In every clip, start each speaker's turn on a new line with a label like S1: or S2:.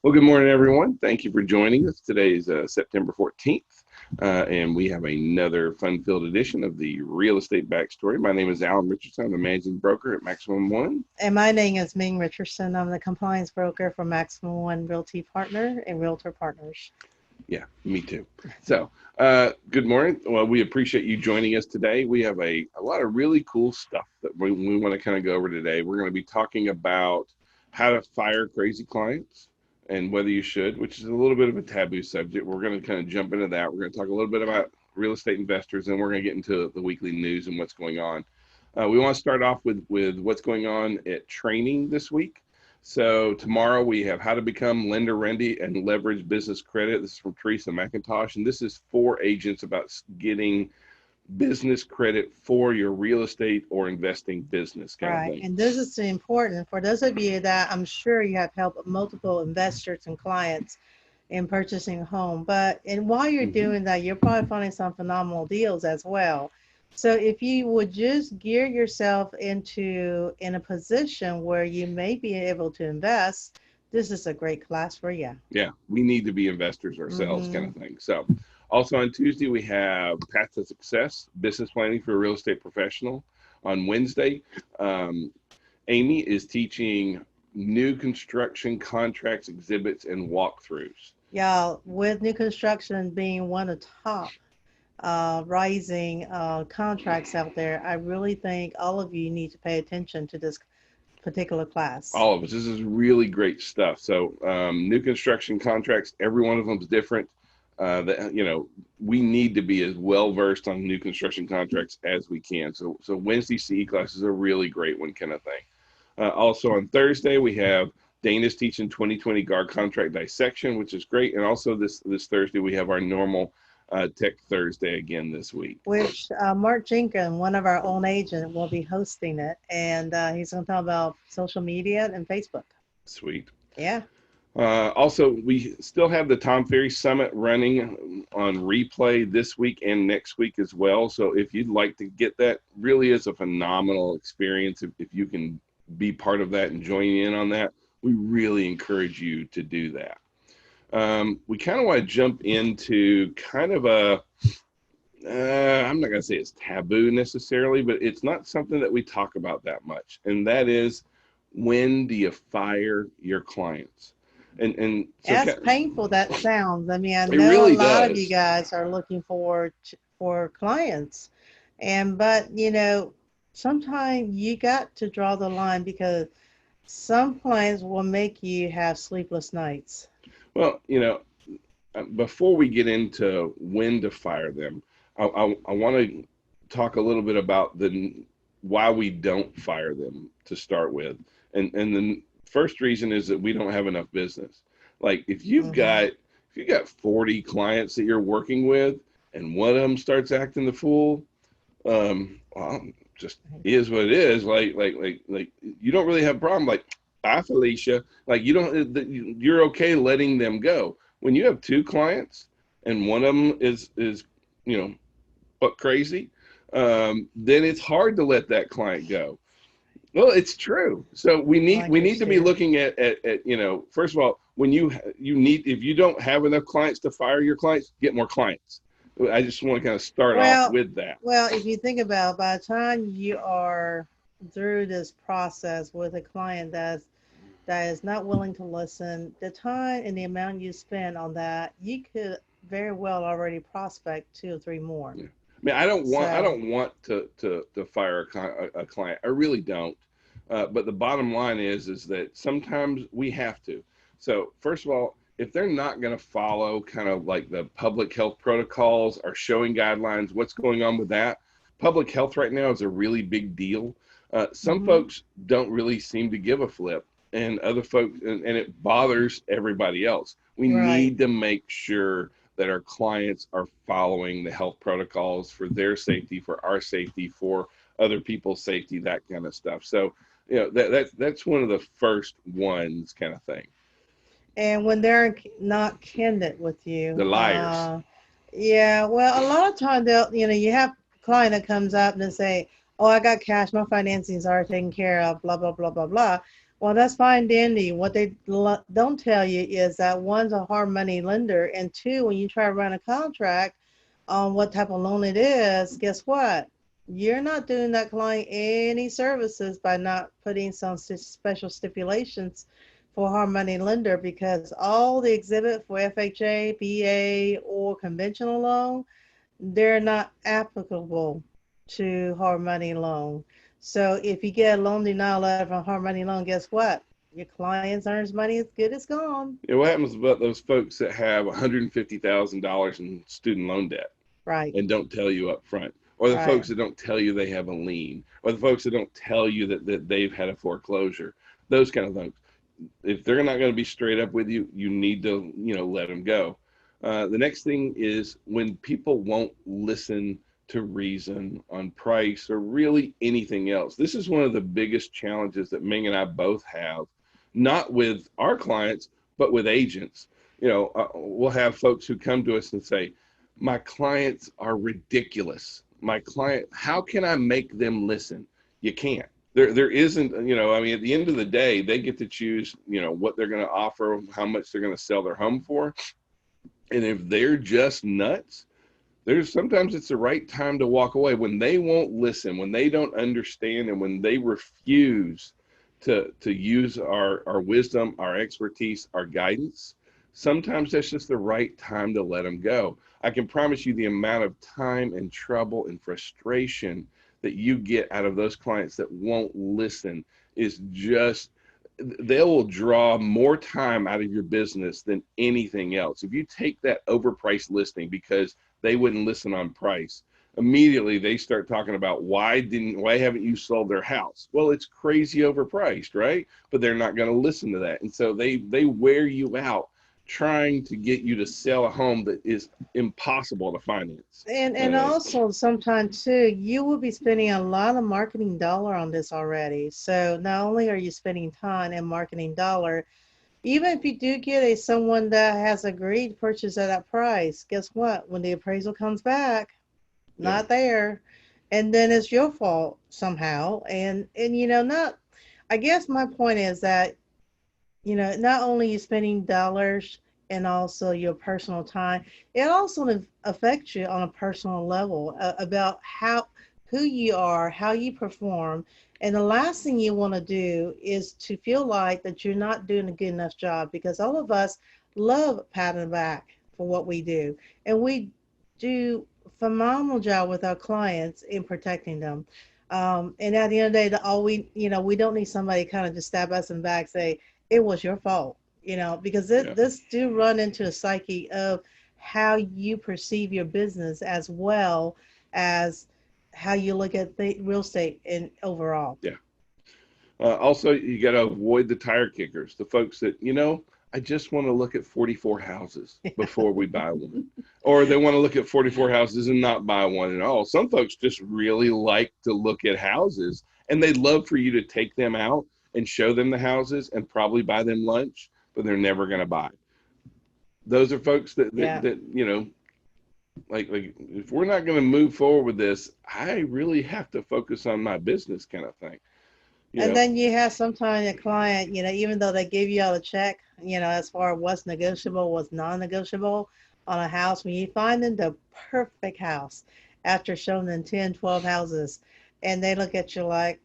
S1: Well, good morning, everyone. Thank you for joining us. Today is September 14th, and we have another fun-filled edition of the Real Estate Backstory. My name is Alan Richardson. I'm the managing broker at Maximum One.
S2: And my name is Ming Richardson. I'm the compliance broker for Maximum One Realty Partner and Realtor Partners.
S1: Yeah, me too. So, good morning. Well, we appreciate you joining us today. We have a lot of really cool stuff that we want to kind of go over today. We're going to be talking about how to fire crazy clients and whether you should, which is a little bit of a taboo subject. We're going to kind of jump into that. We're going to talk a little bit about real estate investors, and we're going to get into the weekly news and what's going on. We want to start off with what's going on at training this week. So tomorrow we have how to become lender ready and leverage business credit. This is from Teresa McIntosh, and this is for agents about getting business credit for your real estate or investing business kind of thing.
S2: And this is important for those of you that I'm sure you have helped multiple investors and clients in purchasing a home. But while you're doing that, you're probably finding some phenomenal deals as well. So if you would just gear yourself in a position where you may be able to invest, this is a great class for you.
S1: Yeah, we need to be investors ourselves kind of thing. So also on Tuesday, we have Path to Success, Business Planning for a Real Estate Professional. On Wednesday, Amy is teaching new construction contracts, exhibits, and walkthroughs.
S2: Yeah, with new construction being one of the top rising contracts out there, I really think all of you need to pay attention to this particular class.
S1: All of us. This is really great stuff. So new construction contracts, every one of them is different. We need to be as well versed on new construction contracts as we can. So Wednesday CE class is a really great one kind of thing. Also on Thursday, we have Dana's teaching 2020 guard contract dissection, which is great. And also this Thursday, we have our normal Tech Thursday again this week.
S2: Which Mark Jenkins, one of our own agents, will be hosting it. And he's going to talk about social media and Facebook.
S1: Sweet.
S2: Yeah.
S1: Also, we still have the Ferry Summit running on replay this week and next week as well. So if you'd like to get that, really is a phenomenal experience. If you can be part of that and join in on that, we really encourage you to do that. We kind of want to jump into kind of I'm not going to say it's taboo necessarily, but it's not something that we talk about that much. And that is, when do you fire your clients? And so
S2: as painful that sounds, I mean, I know
S1: really
S2: a lot
S1: does.
S2: of you guys are looking for clients, but sometimes you got to draw the line because some clients will make you have sleepless nights.
S1: Well, before we get into when to fire them, I want to talk a little bit about why we don't fire them to start with. And the first reason is that we don't have enough business. Like if you've got 40 clients that you're working with and one of them starts acting the fool, well, just is what it is. Like you don't really have a problem. Like, bye, Felicia. Like you're okay letting them go. When you have two clients and one of them is but crazy, then it's hard to let that client go. Well, it's true. So we need to be looking at first of all, when if you don't have enough clients to fire your clients, get more clients. I just want to kind of start off with that.
S2: Well, if you think about it, by the time you are through this process with a client that is not willing to listen, the time and the amount you spend on that, you could very well already prospect 2 or 3 more.
S1: Yeah. I mean, I don't want to fire a client. I really don't. But the bottom line is that sometimes we have to. So first of all, if they're not going to follow kind of like the public health protocols or showing guidelines, what's going on with that? Public health right now is a really big deal. Some folks don't really seem to give a flip, and other folks, and it bothers everybody else. We need to make sure that our clients are following the health protocols for their safety, for our safety, for other people's safety, that kind of stuff. So, that's one of the first ones kind of thing.
S2: And when they're not candid with you,
S1: the liars.
S2: Yeah, well, a lot of times they'll, you have a client that comes up and say, "Oh, I got cash, my financings are taken care of, blah blah blah blah blah." Well, that's fine, dandy. What they don't tell you is that one's a hard money lender, and two, when you try to run a contract on what type of loan it is, guess what? You're not doing that client any services by not putting some special stipulations for hard money lender, because all the exhibit for FHA, VA, or conventional loan, they're not applicable to hard money loan. So if you get a loan denial letter from hard money loan, guess what? Your client's earns money as good as gone.
S1: You know, what happens about those folks that have $150,000 in student loan debt
S2: Right,
S1: and don't tell you up front, or the
S2: right.
S1: folks that don't tell you they have a lien, or the folks that don't tell you that they've had a foreclosure, those kind of things. If they're not going to be straight up with you, you need to, let them go. The next thing is when people won't listen to reason on price or really anything else. This is one of the biggest challenges that Ming and I both have, not with our clients, but with agents. We'll have folks who come to us and say, my clients are ridiculous. My client, how can I make them listen? You can't. There isn't, I mean, at the end of the day, they get to choose, what they're going to offer, how much they're going to sell their home for. And if they're just nuts, there's sometimes it's the right time to walk away when they won't listen, when they don't understand, and when they refuse to use our wisdom, our expertise, our guidance. Sometimes that's just the right time to let them go. I can promise you the amount of time and trouble and frustration that you get out of those clients that won't listen is just, they will draw more time out of your business than anything else. If you take that overpriced listing because they wouldn't listen on price, immediately they start talking about why haven't you sold their house? Well, it's crazy overpriced, right? But they're not going to listen to that. And so they wear you out trying to get you to sell a home that is impossible to finance.
S2: And also sometimes too, you will be spending a lot of marketing dollar on this already. So not only are you spending time and marketing dollar, even if you do get someone that has agreed to purchase at that price, guess what? When the appraisal comes back,
S1: Yeah.
S2: not there, and then it's your fault somehow. And not. I guess my point is that not only you spending dollars and also your personal time, it also affects you on a personal level about who you are, how you perform. And the last thing you want to do is to feel like that you're not doing a good enough job, because all of us love patting back for what we do. And we do phenomenal job with our clients in protecting them. And at the end of the day, all we don't need somebody kind of just stab us in the back, say, it was your fault, because
S1: Yeah.
S2: this do run into the psyche of how you perceive your business as well as how you look at the real estate and overall.
S1: Yeah. Also, you got to avoid the tire kickers, the folks that, I just want to look at 44 houses before we buy one. Or they want to look at 44 houses and not buy one at all. Some folks just really like to look at houses, and they'd love for you to take them out and show them the houses and probably buy them lunch, but they're never going to buy. Those are folks
S2: Yeah.
S1: that like if we're not going to move forward with this, I really have to focus on my business kind of thing. You
S2: And
S1: know,
S2: then you have sometimes a client, even though they give you all a check, as far as what's negotiable, what's non-negotiable on a house, when you find them the perfect house after showing them 10, 12 houses, and they look at you like,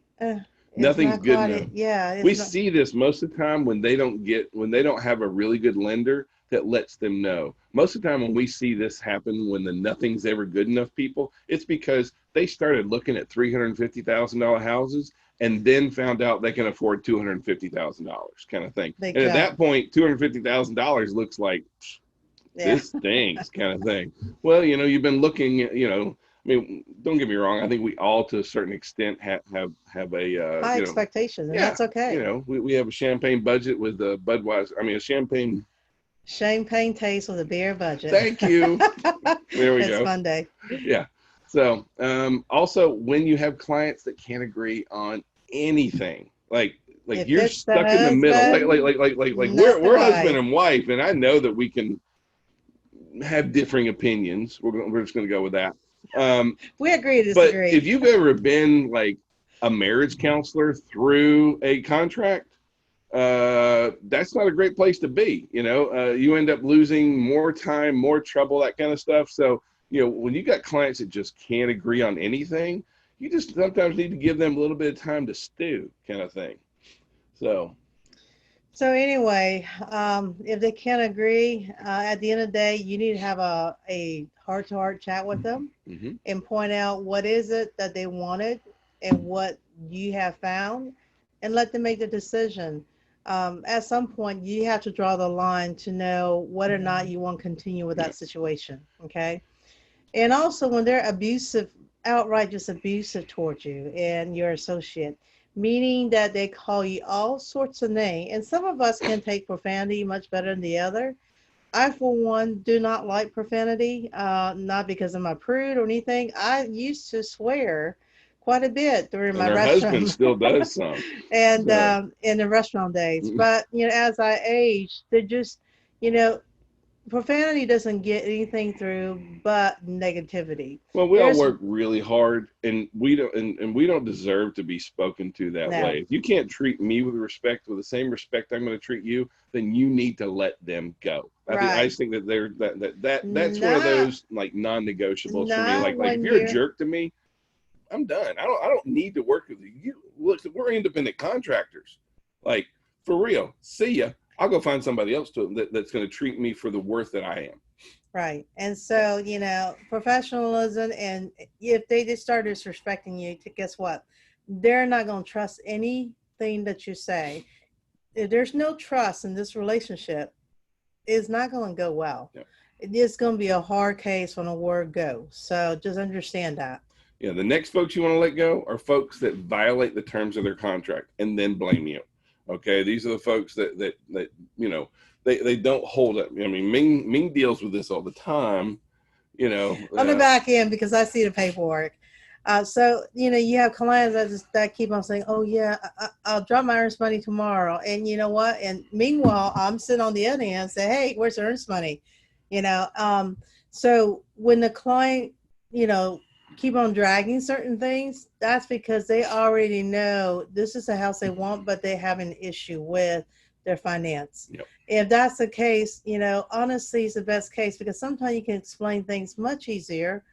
S2: it's
S1: Nothing's
S2: not
S1: good
S2: quite
S1: enough.
S2: it. Yeah,
S1: We
S2: it's not.
S1: see this most of the time when they don't have a really good lender that lets them know. Most of the time when we see this happen, when the nothing's ever good enough people, it's because they started looking at $350,000 houses and then found out they can afford $250,000 kind of thing.
S2: Big
S1: And at
S2: jump.
S1: that point, $250,000 looks like
S2: Yeah.
S1: this stinks kind of thing. Well, you've been looking at, I mean, don't get me wrong. I think we all, to a certain extent, have a,
S2: High expectations, and
S1: yeah,
S2: that's okay.
S1: we have a champagne budget with a Budweiser. I mean, a champagne.
S2: Champagne taste with a beer budget.
S1: Thank you. There we
S2: It's
S1: go.
S2: Monday.
S1: Yeah. So, also, when you have clients that can't agree on anything, like
S2: If
S1: you're
S2: it's the
S1: stuck in the middle,
S2: husband,
S1: like
S2: not the
S1: we're husband
S2: wife.
S1: and wife, and I know that we can have differing opinions. We're just going to go with that. Um,
S2: We agree to
S1: but
S2: disagree.
S1: if you've ever been like a marriage counselor through a contract, that's not a great place to be. You end up losing more time, more trouble, that kind of stuff. So, when you got clients that just can't agree on anything, you just sometimes need to give them a little bit of time to stew, kind of thing. So,
S2: So anyway, if they can't agree, at the end of the day, you need to have a heart-to-heart chat with them
S1: hmm
S2: and point out what is it that they wanted and what you have found, and let them make the decision. At some point, you have to draw the line to know whether or not you want to continue with
S1: yeah,
S2: that situation. Okay. And also, when they're abusive, outright just abusive towards you and your associate, meaning that they call you all sorts of names. And some of us can take profanity much better than the other. I, for one, do not like profanity, not because I'm a prude or anything. I used to swear quite a bit during
S1: and
S2: my
S1: her husband
S2: restaurant
S1: still does some.
S2: and
S1: So,
S2: in the restaurant days. But as I age, they're just, you know, profanity doesn't get anything through but negativity.
S1: well, we all
S2: There's
S1: work really hard, and we don't deserve to be spoken to that
S2: no
S1: way. If you can't treat me with respect, with the same respect I'm going to treat you, then you need to let them go. I
S2: right.
S1: just think that that's one of
S2: Not
S1: those like non-negotiables for me.
S2: not
S1: Like if
S2: when
S1: you're a
S2: you're
S1: jerk to me, I'm done. I don't need to work with you. Look, we're independent contractors. Like for real. See ya. I'll go find somebody else that's going to treat me for the worth that I am.
S2: right. And so, professionalism, and if they just start disrespecting you, guess what? They're not going to trust anything that you say. If there's no trust in this relationship, it's not going to go well.
S1: Yeah.
S2: It's going to be a hard case when a word goes. So just understand that.
S1: Yeah, the next folks you want to let go are folks that violate the terms of their contract and then blame you. Okay, these are the folks that they don't hold it. I mean, Ming deals with this all the time. You know,
S2: On the
S1: uh,
S2: back end, because I see the paperwork. So you have clients that keep on saying, "Oh yeah, I'll drop my earnest money tomorrow," and you know what? And meanwhile, I'm sitting on the other end, and say, "Hey, where's the earnest money?" You know. So when the client, you know, keep on dragging certain things, that's because they already know this is the house they want, but they have an issue with their finance.
S1: yep.
S2: If that's the case, honesty is the best case, because sometimes you can explain things much easier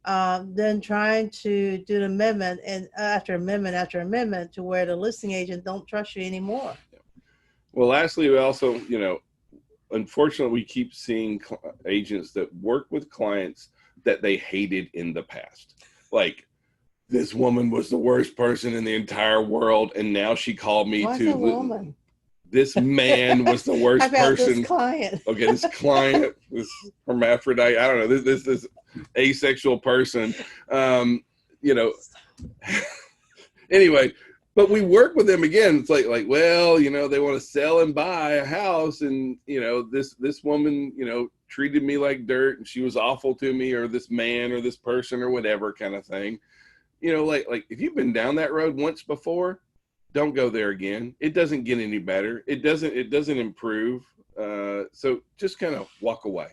S2: than trying to do an amendment and after amendment after amendment to where the listing agent don't trust you anymore.
S1: Well, lastly, we also, unfortunately, we keep seeing agents that work with clients that they hated in the past. Like, this woman was the worst person in the entire world, and now she called me
S2: Why is a
S1: to.
S2: woman?
S1: This man was the
S2: How
S1: worst
S2: about this
S1: person.
S2: client?
S1: Okay, this client, this hermaphrodite, I don't know, this asexual person, um, you know. Anyway, but we work with them again. It's like, well, they want to sell and buy a house, and this woman, treated me like dirt, and she was awful to me, or this man, or this person, or whatever kind of thing. Like if you've been down that road once before, don't go there again. It doesn't get any better. It doesn't improve. So just kind of walk away.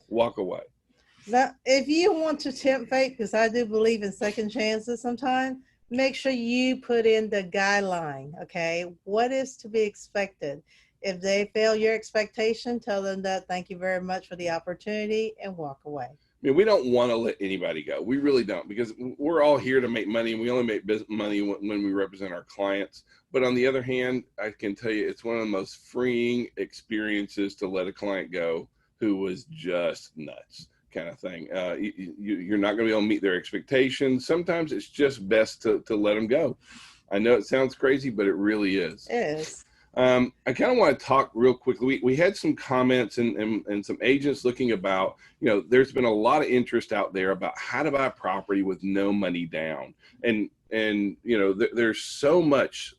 S2: Now, if you want to tempt fate, because I do believe in second chances sometimes, make sure you put in the guideline, okay? What is to be expected? If they fail your expectation, tell them that thank you very much for the opportunity and walk away.
S1: I mean, we don't want to let anybody go. We really don't, because we're all here to make money, and we only make money when we represent our clients. But on the other hand, I can tell you it's one of the most freeing experiences to let a client go who was just nuts, kind of thing. You're not going to be able to meet their expectations. Sometimes it's just best to let them go. I know it sounds crazy, but it really is.
S2: It is.
S1: I kind of want to talk real quickly. We had some comments and some agents looking about, there's been a lot of interest out there about how to buy a property with no money down. And there's so much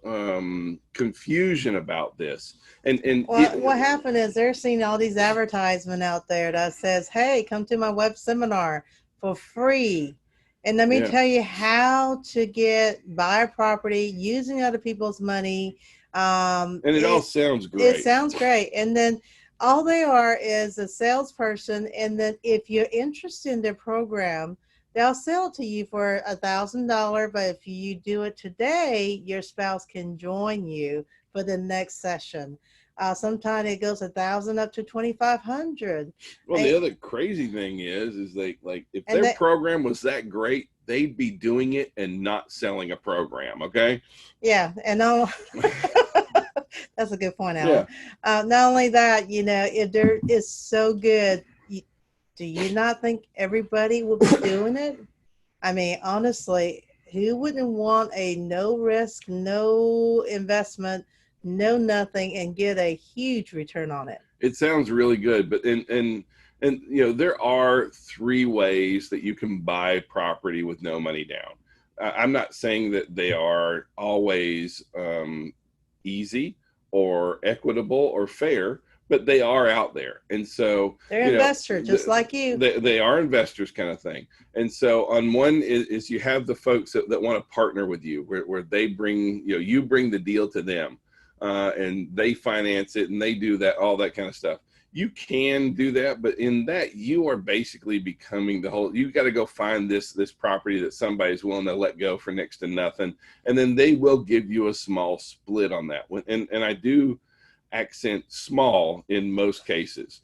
S1: confusion about this.
S2: Well, what happened is they're seeing all these advertisement out there that says, "Hey, come to my web seminar for free." And let me
S1: Yeah.
S2: tell you how to buy a property using other people's money.
S1: And it all sounds
S2: It
S1: great.
S2: sounds great. And then all they are is a salesperson. And then if you're interested in their program, they'll sell it to you for $1,000, but if you do it today, your spouse can join you for the next session. Sometimes it goes 1,000 up to 2,500.
S1: Well, the other crazy thing is they like if
S2: And
S1: their
S2: that,
S1: program was that great, they'd be doing it and not selling a program. Okay.
S2: yeah, and I'll that's a good point, Alan.
S1: Yeah.
S2: Not only that, if there is so good, do you not think everybody will be doing it? I mean, honestly, who wouldn't want a no risk, no investment, no nothing, and get a huge return on it?
S1: It sounds really good, but and there are three ways that you can buy property with no money down. I'm not saying that they are always easy or equitable or fair, but they are out there. And so
S2: They're investors, just like you.
S1: they are investors kind of thing. And so on one is you have the folks that want to partner with you, where they bring, you bring the deal to them, and they finance it and they do that, all that kind of stuff. You can do that, but in that you are basically becoming you got to go find this property that somebody's willing to let go for next to nothing. And then they will give you a small split on that one. And I do accent small in most cases.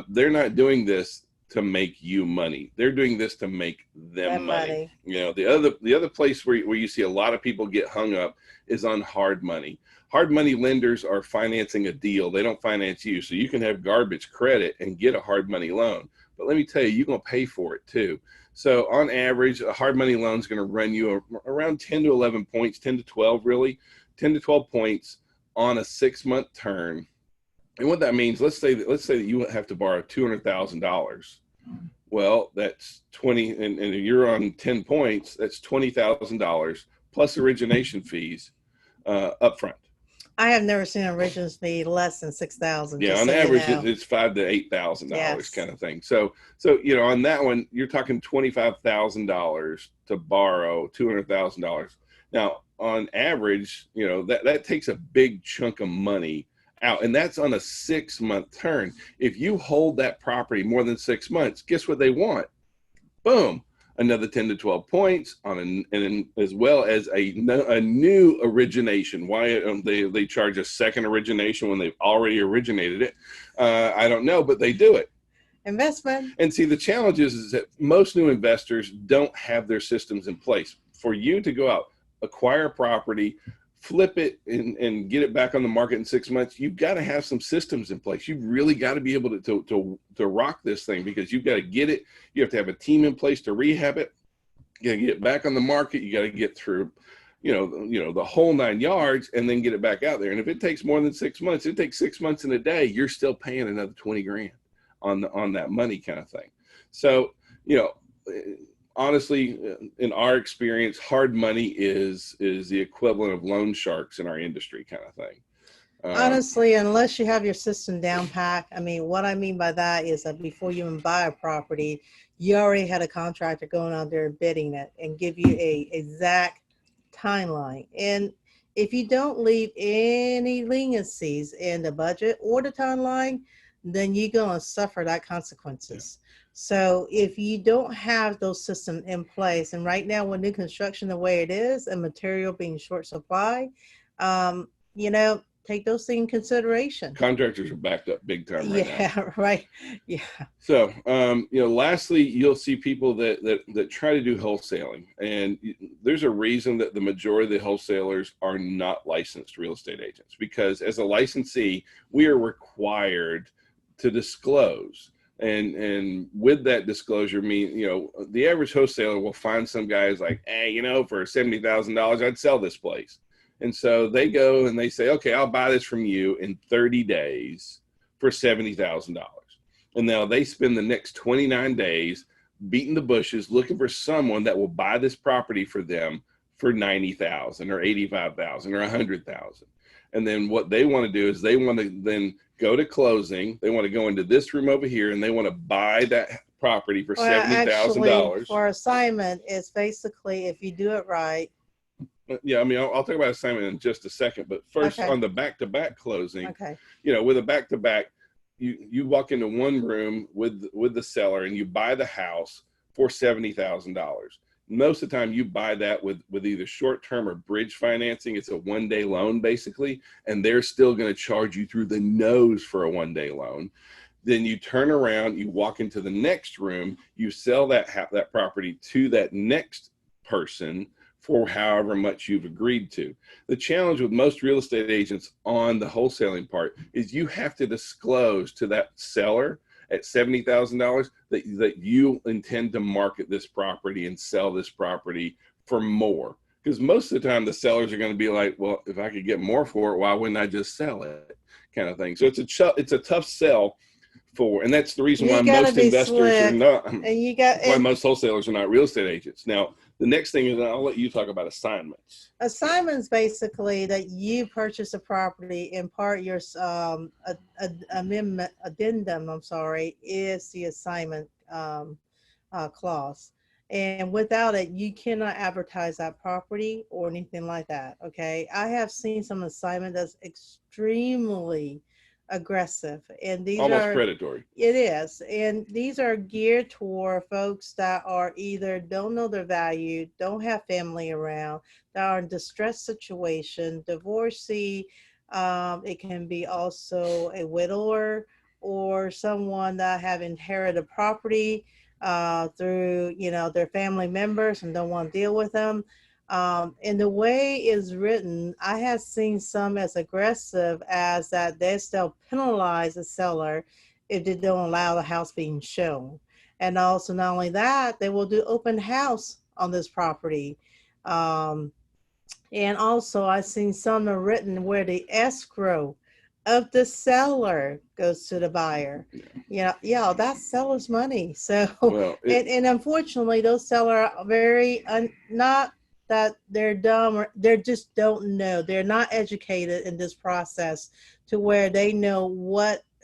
S1: They're not doing this to make you money. They're doing this to make them money. The other place where you see a lot of people get hung up is on hard money. Hard money lenders are financing a deal. They don't finance you. So you can have garbage credit and get a hard money loan. But let me tell you, you're going to pay for it too. So on average, a hard money loan is going to run you around 10 to 11 points, 10 to 12 really, 10 to 12 points on a 6-month term. And what that means, let's say that you have to borrow $200,000. Well, that's 20, and you're on 10 points, that's $20,000 plus origination fees upfront.
S2: I have never seen an origination fee less than $6,000.
S1: Yeah, on average, it's $5,000 to $8,000 kind of thing. So on that one, you're talking $25,000 to borrow $200,000. Now, on average, that takes a big chunk of money out, and that's on a 6-month term. If you hold that property more than 6 months, guess what they want? Boom, another 10 to 12 points and as well as a new origination. Why they charge a second origination when they've already originated it? I don't know, but they do it.
S2: Investment.
S1: And see, the challenge is that most new investors don't have their systems in place. For you to go out, acquire a property, flip it and get it back on the market in 6 months, you've got to have some systems in place. You've really got to be able to rock this thing, because you've got to get it. You have to have a team in place to rehab it. You got to get it back on the market. You got to get through, the whole 9 yards, and then get it back out there. And if it takes more than 6 months, it takes 6 months in a day, you're still paying another 20 grand on that money kind of thing. So, honestly, in our experience, hard money is the equivalent of loan sharks in our industry kind of thing.
S2: Honestly, unless you have your system down pat. I mean, what I mean by that is that before you even buy a property, you already had a contractor going out there bidding it and give you a exact timeline. And if you don't leave any leniencies in the budget or the timeline, then you're going to suffer that consequences. Yeah. So if you don't have those systems in place, and right now with new construction the way it is and material being short supply, take those things in consideration.
S1: Contractors are backed up big time right now.
S2: Yeah, right. Yeah.
S1: So, lastly, you'll see people that try to do wholesaling, and there's a reason that the majority of the wholesalers are not licensed real estate agents, because as a licensee, we are required to disclose. And with that disclosure, the average wholesaler will find some guys like, hey, for $70,000, I'd sell this place. And so they go and they say, okay, I'll buy this from you in 30 days for $70,000. And now they spend the next 29 days beating the bushes looking for someone that will buy this property for them for $90,000 or $85,000 or $100,000. And then what they want to do is they want to then go to closing. They want to go into this room over here, and they want to buy that property for $70,000.
S2: For assignment, it's basically, if you do it right.
S1: Yeah, I'll talk about assignment in just a second. But first, on the back-to-back closing, with a back-to-back, you walk into one room with the seller and you buy the house. for $70,000. Most of the time you buy that with either short-term or bridge financing. It's a one-day loan basically, and they're still going to charge you through the nose for a one-day loan. Then you turn around, you walk into the next room, you sell that property to that next person for however much you've agreed to. The challenge with most real estate agents on the wholesaling part is you have to disclose to that seller at $70,000 that you intend to market this property and sell this property for more. Because most of the time the sellers are going to be like, well, if I could get more for it, why wouldn't I just sell it, kind of thing. So it's a tough sell for, and that's the reason why most investors are not, why most wholesalers are not real estate agents. Now, the next thing is, I'll let you talk about assignments.
S2: Assignments basically that you purchase a property, in part your addendum, is the assignment clause. And without it, you cannot advertise that property or anything like that. Okay. I have seen some assignment that's extremely aggressive, and these
S1: almost
S2: are
S1: predatory.
S2: It is, and these are geared toward folks that are either don't know their value, don't have family around, that are in distressed situation, divorcee. It can be also a widower or someone that have inherited property through their family members and don't want to deal with them. And the way it's written, I have seen some as aggressive as that they still penalize the seller if they don't allow the house being shown. And also, not only that, they will do open house on this property. Um, and also, I've seen some are written where the escrow of the seller goes to the buyer. Yeah, that's seller's money. So,
S1: well,
S2: and unfortunately, those sellers are very not that they're dumb, or they just don't know. They're not educated in this process to where they know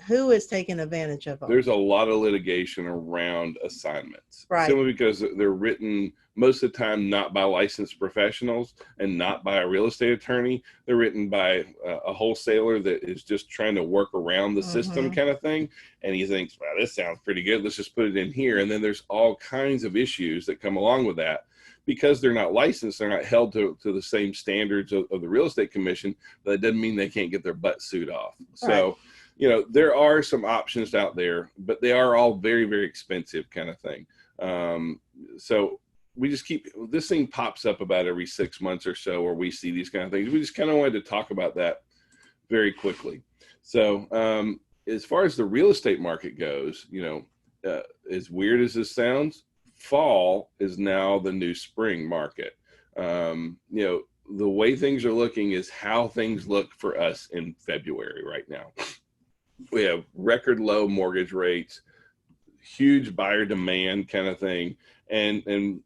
S2: who is taking advantage of them.
S1: There's a lot of litigation around assignments,
S2: right?
S1: Simply because they're written most of the time not by licensed professionals and not by a real estate attorney. They're written by a wholesaler that is just trying to work around the system, kind of thing. And he thinks, well, this sounds pretty good. Let's just put it in here. And then there's all kinds of issues that come along with that. Because they're not licensed, they're not held to the same standards of the real estate commission, but that doesn't mean they can't get their butt sued off. So, there are some options out there, but they are all very, very expensive, kind of thing. So we just this thing pops up about every 6 months or so where we see these kind of things. We just kind of wanted to talk about that very quickly. So as far as the real estate market goes, as weird as this sounds, fall is now the new spring market. The way things are looking is how things look for us in February right now. We have record low mortgage rates, huge buyer demand, kind of thing. And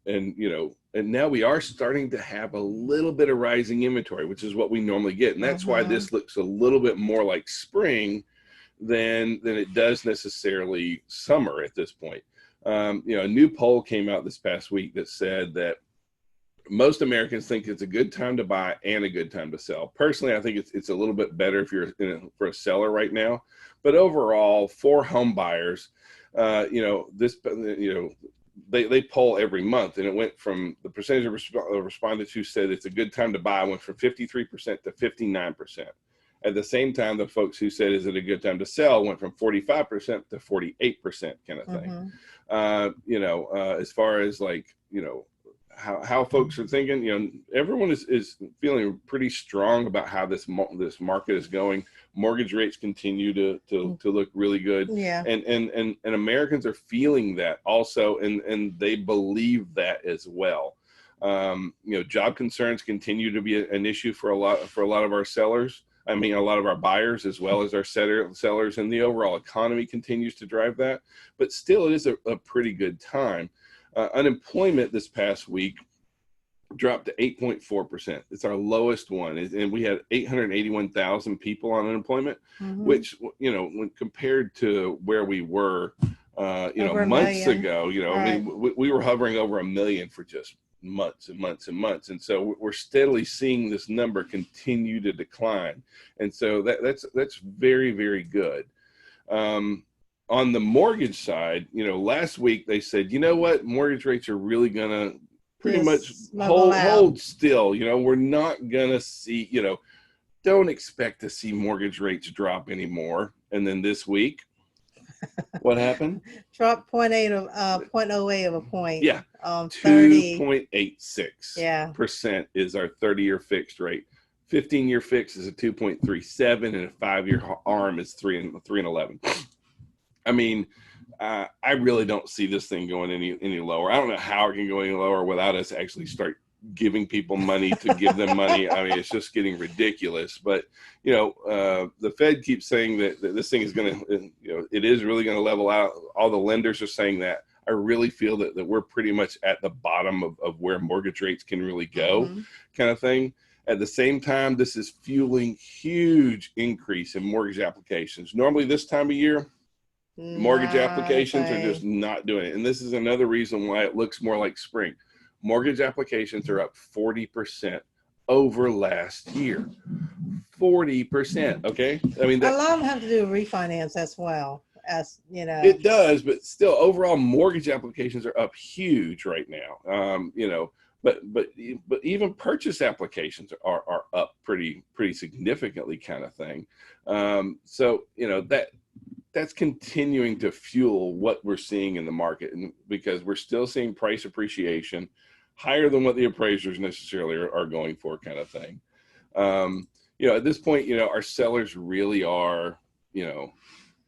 S1: now we are starting to have a little bit of rising inventory, which is what we normally get. And that's why this looks a little bit more like spring than it does necessarily summer at this point. A new poll came out this past week that said that most Americans think it's a good time to buy and a good time to sell. Personally, I think it's a little bit better if you're for a seller right now. But overall, for home buyers, they poll every month, and it went from the percentage of respondents who said it's a good time to buy went from 53% to 59%. At the same time, the folks who said, is it a good time to sell, went from 45% to 48%, kind of thing. As far as how folks are thinking, everyone is feeling pretty strong about how this market is going. Mortgage rates continue to look really good.
S2: Yeah.
S1: And Americans are feeling that also, and they believe that as well. Job concerns continue to be an issue for a lot of our sellers. I mean, a lot of our buyers, as well as our sellers, and the overall economy continues to drive that. But still, it is a pretty good time. Unemployment this past week dropped to 8.4%. It's our lowest one. And we had 881,000 people on unemployment, which, when compared to where we were, months ago, I mean, we were hovering over 1 million for just months and months and months. And so we're steadily seeing this number continue to decline. And so that's very, very good. on the mortgage side, last week they said, you know what, mortgage rates are really going to pretty much
S2: Just level out.
S1: hold still. We're not going to see, don't expect to see mortgage rates drop anymore. And then this week, what happened?
S2: Drop 0.08 of a point.
S1: Yeah.
S2: 30.
S1: 2.86% is our 30-year fixed rate. 15-year fix is a 2.37, and a 5-year ARM is 3.11. I mean, I really don't see this thing going any lower. I don't know how it can go any lower without us actually start giving people money to give them money. I mean, it's just getting ridiculous. But the Fed keeps saying that this thing is going to, it is really going to level out. All the lenders are saying that. I really feel that we're pretty much at the bottom of where mortgage rates can really go, kind of thing. At the same time, this is fueling huge increase in mortgage applications. Normally this time of year, mortgage applications are just not doing it. And this is another reason why it looks more like spring. Mortgage applications are up 40% over last year. 40%. Okay. I mean,
S2: a lot of them have to do with refinance as well. As
S1: it does, but still, overall mortgage applications are up huge right now. But even purchase applications are up pretty significantly, kind of thing. So that's continuing to fuel what we're seeing in the market, and because we're still seeing price appreciation higher than what the appraisers necessarily are going for, kind of thing. At this point, our sellers really are,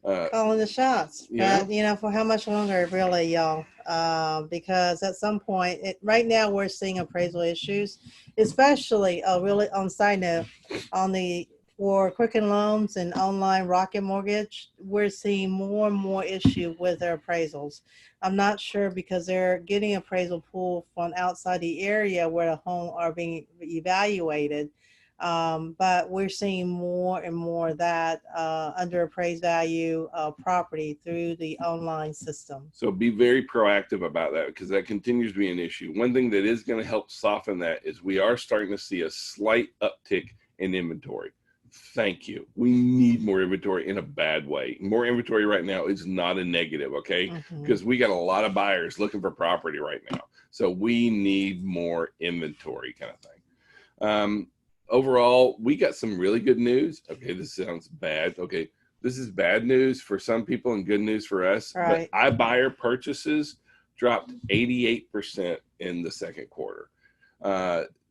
S2: calling the shots. But for how much longer, really, y'all? Because at some point, right now we're seeing appraisal issues, especially really on side note, for Quicken Loans and online Rocket Mortgage, we're seeing more and more issue with their appraisals. I'm not sure because they're getting appraisal pull from outside the area where the home are being evaluated. But we're seeing more and more of that under appraised value property through the online system.
S1: So be very proactive about that, because that continues to be an issue. One thing that is going to help soften that is we are starting to see a slight uptick in inventory. Thank you. We need more inventory in a bad way. More inventory right now is not a negative, okay? Because we got a lot of buyers looking for property right now. So we need more inventory, kind of thing. Overall, we got some really good news. Okay, this sounds bad. Okay, this is bad news for some people and good news for us.
S2: Right.
S1: But iBuyer purchases dropped 88% in the second quarter.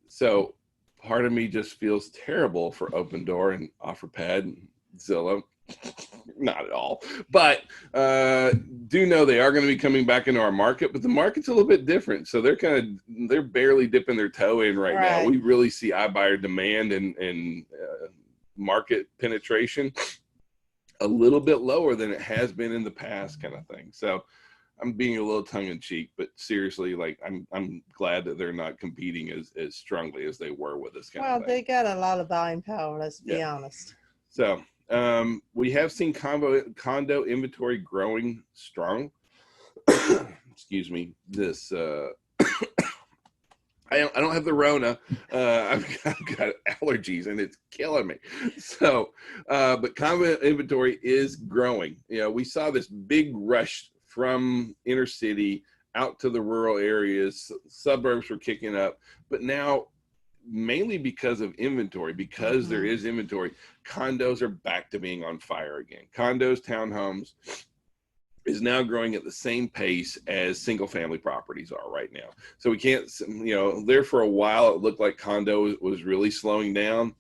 S1: So part of me just feels terrible for Open Door and OfferPad and Zillow. Not at all, but do know they are going to be coming back into our market, but the market's a little bit different. So they're barely dipping their toe in right now. We really see iBuyer demand and market penetration a little bit lower than it has been in the past, kind of thing. So I'm being a little tongue in cheek, but seriously, like I'm glad that they're not competing as strongly as they were with us.
S2: Well, they got a lot of buying power. Let's be honest.
S1: So we have seen condo inventory growing strong. Excuse me. This I don't have the Rona. I've got allergies and it's killing me. So, but condo inventory is growing. We saw this big rush from inner city out to the rural areas. Suburbs were kicking up, but now mainly because of inventory, because there is inventory, condos are back to being on fire again. Condos, townhomes is now growing at the same pace as single family properties are right now. So we can't, there for a while it looked like condo was really slowing down.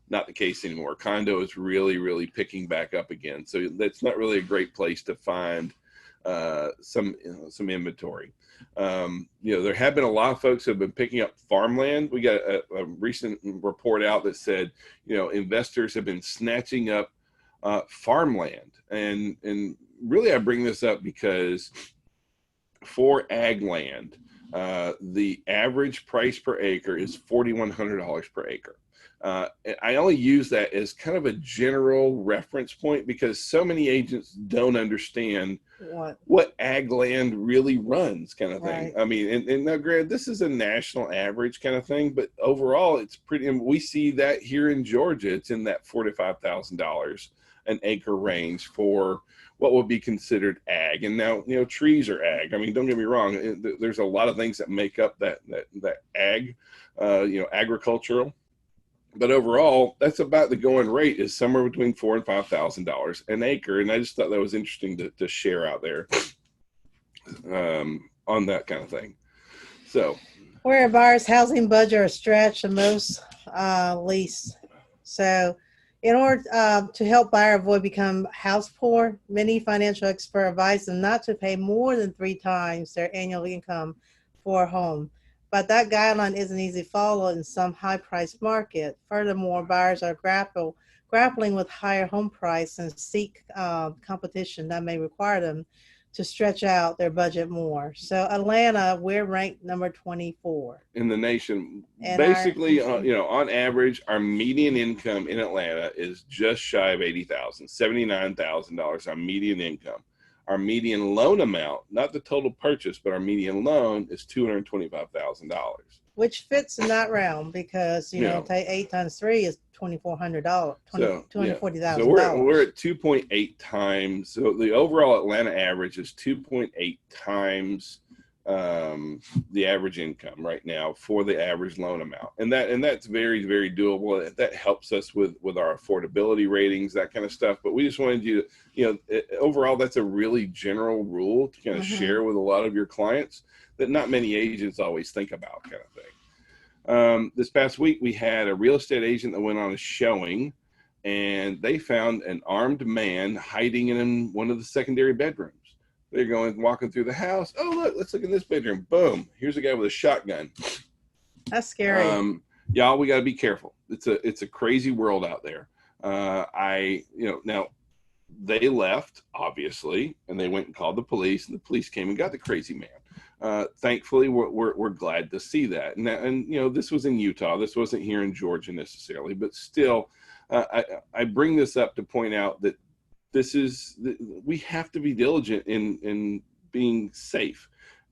S1: Not the case anymore. Condo is really, really picking back up again. So that's not really a great place to find some inventory. There have been a lot of folks who have been picking up farmland. We got a recent report out that said, investors have been snatching up farmland. And really I bring this up because for ag land, the average price per acre is $4,100 per acre. I only use that as kind of a general reference point because so many agents don't understand what ag land really runs, kind of thing.
S2: Right.
S1: I mean, and now, granted, this is a national average kind of thing, but overall, it's pretty. And we see that here in Georgia, it's in that $4,000 to $5,000 an acre range for what would be considered ag. And now, trees are ag. I mean, don't get me wrong. There's a lot of things that make up that ag, agricultural. But overall, that's about the going rate is somewhere between $4,000 and $5,000 an acre. And I just thought that was interesting to share out there on that kind of thing. So,
S2: where a buyer's housing budget are stretched the most least. So, in order to help buyer avoid become house poor, many financial experts advise them not to pay more than 3 times their annual income for a home. But that guideline isn't easy to follow in some high-priced market. Furthermore, buyers are grappling with higher home price and seek competition that may require them to stretch out their budget more. So Atlanta, we're ranked number 24
S1: in the nation.
S2: And
S1: basically, on average, our median income in Atlanta is just shy of $80,000, $79,000, our median income. Our median loan amount, not the total purchase, but our median loan is $225,000.
S2: Which fits in that realm because, take 8 times 3 is $2,400, $240,000.
S1: So we're at 2.8 times. So the overall Atlanta average is 2.8 times the average income right now for the average loan amount. And that's very, very doable. That helps us with our affordability ratings, that kind of stuff. But we just wanted you to, overall, that's a really general rule to kind of share with a lot of your clients that not many agents always think about, kind of thing. This past week, we had a real estate agent that went on a showing, and they found an armed man hiding in one of the secondary bedrooms. They're walking through the house. Oh, look, let's look in this bedroom. Boom. Here's a guy with a shotgun.
S2: That's scary.
S1: Y'all, we got to be careful. It's a crazy world out there. Now they left, obviously, and they went and called the police, and the police came and got the crazy man. Thankfully, we're glad to see that. And this was in Utah. This wasn't here in Georgia necessarily, but still, I bring this up to point out that we have to be diligent in being safe.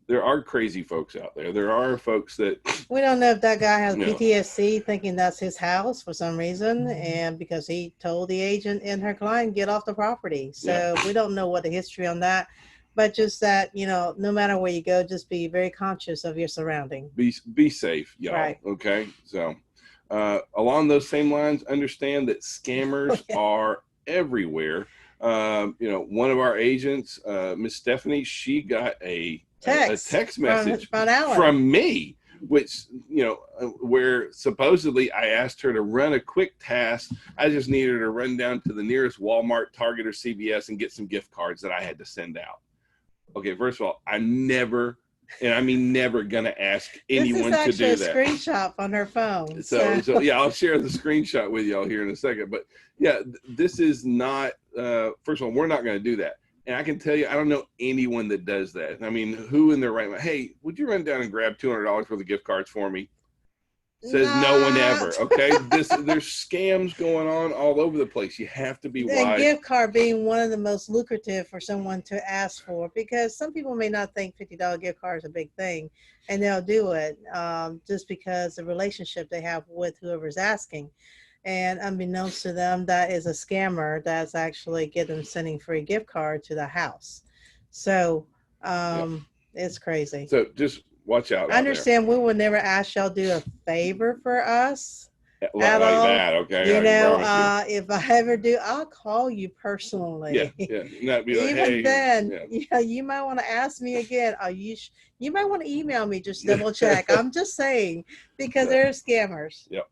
S1: There are crazy folks out there. There are folks that
S2: we don't know if that guy has PTSD, thinking that's his house for some reason, and because he told the agent and her client get off the property. So we don't know what the history on that, but just that no matter where you go, just be very conscious of your surrounding.
S1: Be safe, y'all. Right. Okay. So along those same lines, understand that scammers are everywhere. One of our agents, Miss Stephanie, she got a text message from me, which, where supposedly I asked her to run a quick task. I just needed her to run down to the nearest Walmart, Target, or CVS and get some gift cards that I had to send out. Okay, first of all, I'm never, and I mean never, gonna ask anyone to do that.
S2: This is actually a screenshot on her phone.
S1: So yeah, I'll share the screenshot with y'all here in a second. But yeah, this is not, first of all, we're not going to do that. And I can tell you, I don't know anyone that does that. I mean, who in their right mind, hey, would you run down and grab $200 worth of gift cards for me? Says no one ever. Okay, there's scams going on all over the place. You have to be wise.
S2: And gift card being one of the most lucrative for someone to ask for, because some people may not think $50 gift card is a big thing, and they'll do it just because the relationship they have with whoever's asking. And unbeknownst to them, that is a scammer that's actually sending free gift card to the house. So it's crazy.
S1: So just watch out.
S2: I understand we would never ask y'all do a favor for us.
S1: Like that, okay.
S2: If I ever do, I'll call you personally.
S1: Yeah. Not be like,
S2: even
S1: hey,
S2: then, you might want to ask me again. You might want to email me, just double check. I'm just saying, because they're scammers.
S1: Yep.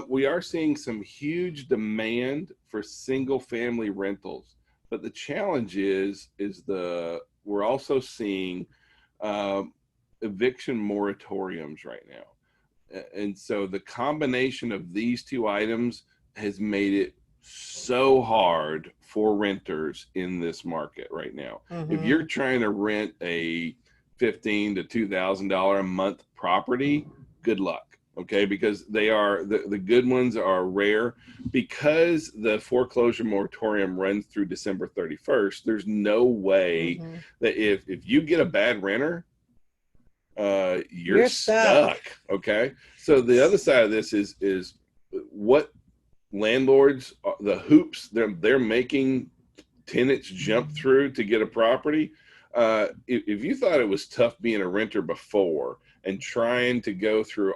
S1: We are seeing some huge demand for single family rentals, but the challenge is we're also seeing eviction moratoriums right now. And so the combination of these two items has made it so hard for renters in this market right now. Mm-hmm. If you're trying to rent a $1,500 to $2,000 a month property, good luck. okay, because they are the good ones are rare. Because the foreclosure moratorium runs through December 31st, there's no way that if you get a bad renter, you're stuck. Okay, so the other side of this is what landlords, the hoops they're making tenants jump through to get a property. If you thought it was tough being a renter before and trying to go through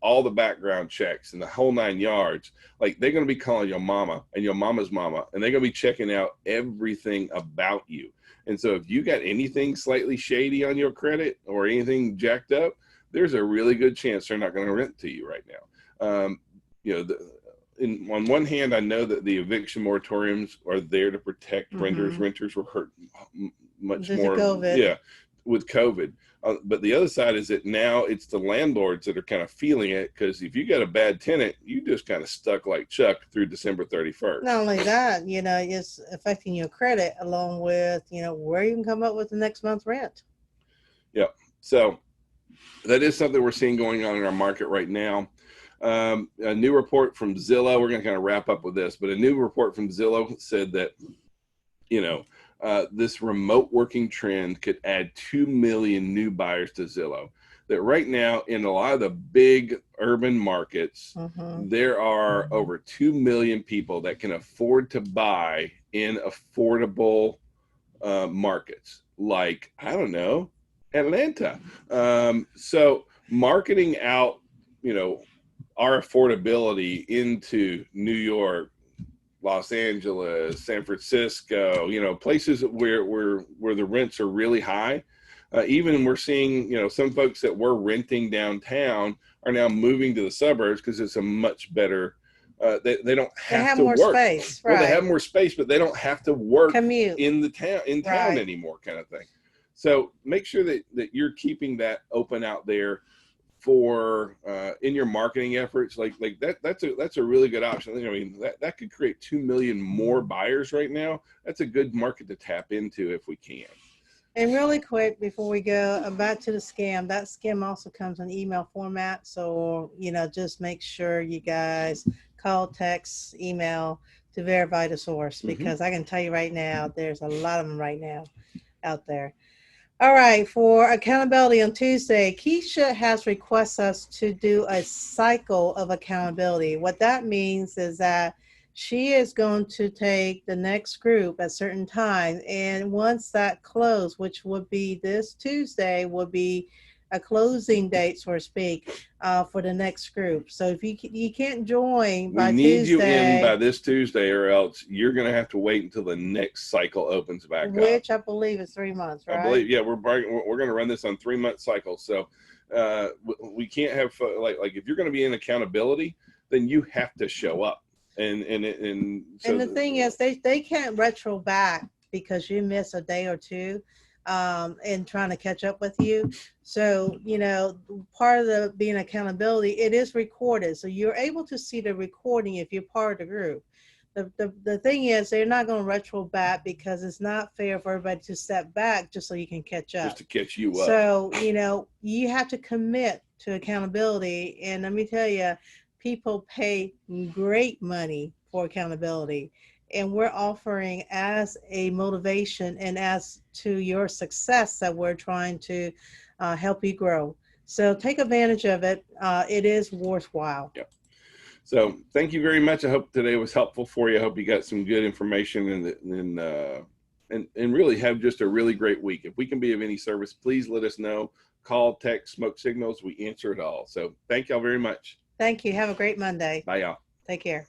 S1: all the background checks and the whole 9 yards, like, they're going to be calling your mama and your mama's mama, and they're going to be checking out everything about you. And so if you got anything slightly shady on your credit or anything jacked up, there's a really good chance they're not going to rent to you right now. On one hand, I know that the eviction moratoriums are there to protect renters. Renters were hurt much more, with COVID. But the other side is that now it's the landlords that are kind of feeling it, because if you got a bad tenant, you just kind of stuck like Chuck through December 31st.
S2: Not only that, it's affecting your credit, along with, where you can come up with the next month's rent.
S1: Yeah. So that is something we're seeing going on in our market right now. A new report from Zillow, we're going to kind of wrap up with this, but a new report from Zillow said that, this remote working trend could add 2 million new buyers to Zillow. That right now, in a lot of the big urban markets, there are over 2 million people that can afford to buy in affordable markets, like, I don't know, Atlanta. So marketing out, our affordability into New York, Los Angeles, San Francisco, places where the rents are really high. Even we're seeing, some folks that were renting downtown are now moving to the suburbs because it's a much better, they don't have to work. They have more space, right? Well, they have more space, but they don't have to work in town anymore, kind of thing. So make sure that you're keeping that open out there for in your marketing efforts. Like that's a really good option. I mean, that could create 2 million more buyers right now. That's a good market to tap into if we can.
S2: And really quick before we go back to the scam, that scam also comes in email format. So, just make sure you guys call, text, email to verify the source, because I can tell you right now, there's a lot of them right now out there. All right, for accountability on Tuesday, Keisha has requested us to do a cycle of accountability. What that means is that she is going to take the next group at certain time, and once that close, which would be this Tuesday, would be a closing date, so to speak, for the next group. So if you can't join by Tuesday, we need you in
S1: by this Tuesday, or else you're going to have to wait until the next cycle opens back up.
S2: Which I believe is 3 months, right?
S1: I believe, yeah, we're going to run this on 3-month cycles. So we can't have like if you're going to be in accountability, then you have to show up. And
S2: the thing is, they can't retro back because you miss a day or two. And trying to catch up with you. So, part of the being accountability, it is recorded. So you're able to see the recording if you're part of the group. The thing is, they're not going to retro back because it's not fair for everybody to step back just so you can catch up.
S1: Just to catch you up.
S2: So, you have to commit to accountability. And let me tell you, people pay great money for accountability. And we're offering as a motivation and as to your success that we're trying to help you grow. So take advantage of it. It is worthwhile.
S1: Yep. So thank you very much. I hope today was helpful for you. I hope you got some good information and really have just a really great week. If we can be of any service, please let us know. Call, text, smoke signals. We answer it all. So thank y'all very much.
S2: Thank you. Have a great Monday.
S1: Bye, y'all.
S2: Take care.